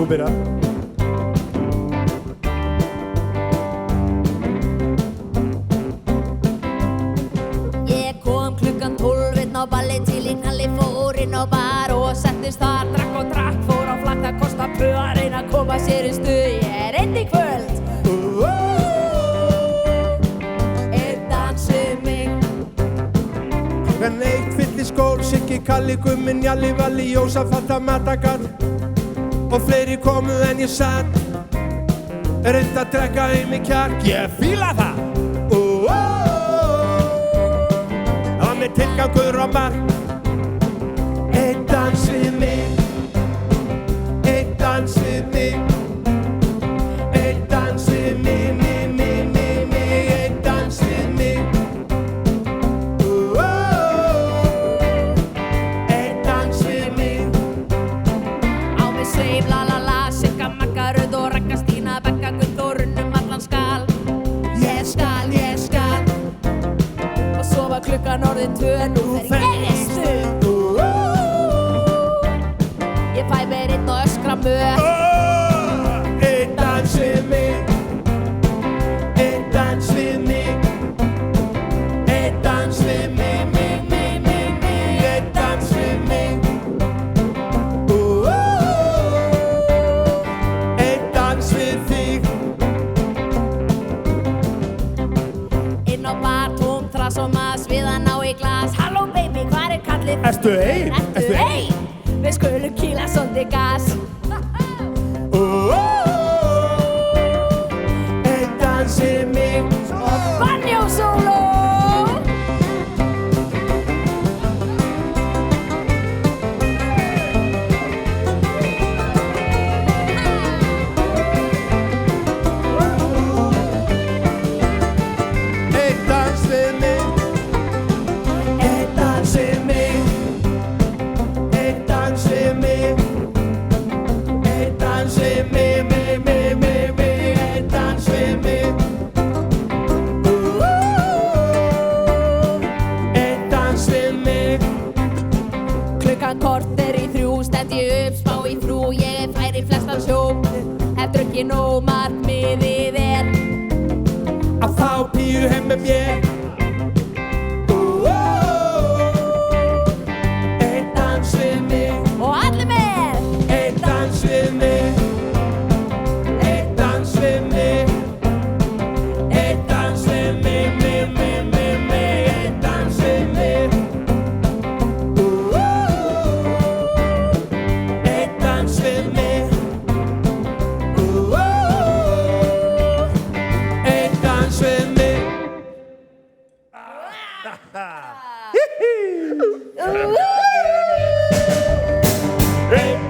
Þú byrjar. Ég kom klukkan 12 inn á balli til í knalli, fór inn á bar og settist þar, drakk og drakk, fór á flakk að kosta pöð að reyna að koma sér í stuð. Ég er einn í kvöld. Einn dans við mig. Klukkan 1 fyllir skór, Siggi, Kalli, Gummi, Njalli, Valli, Jósafat, Matagar og fleiri komu en ég satt, reyndi að drekka í mig kjark. Ég fíla það. Það var mér tilgangur á mark. Einn dans við mig, einn dans við mig, einn dans við mig, einn dans við mig. Einn dans við mig. Á mig sveif la la la, Sigga, Magga, Rauð og Ragga, Stína, Begga, Gunnþórunn allan skal. Ég skal, ég skal. Og svo var klukkan orðin 2, nú fer ég í stuð. Ég fæ mér einn og öskra mög. Einn dans við mig, einn dans við mig, einn dans við mig, einn dans við mig. Einn dans við þig. Inn á bar, tóm þras og mas, við að ná í glas. Halló baby, hvar er kallið? Ertu ein? Ertu ein? Við skulum kýla svolítið gas. Einn dans við mig. Banjó sóló. Einn dans við mig, einn dans við mig, einn dans við mig, einn dans við mig, einn dans við mig. Einn dans við mig. Klukkan korter í 3, stend ég upp, spá í frú, ég fær í flestan sjó. Hef drukkið nóg, markmiðið er Að fá píu heim með mér. Einn dans við mig, og allir með. einn dans við mig, einn dans við mig, einn dans við mig, einn dans við mig. Einn dans við mig. Einn dans við mig. Einn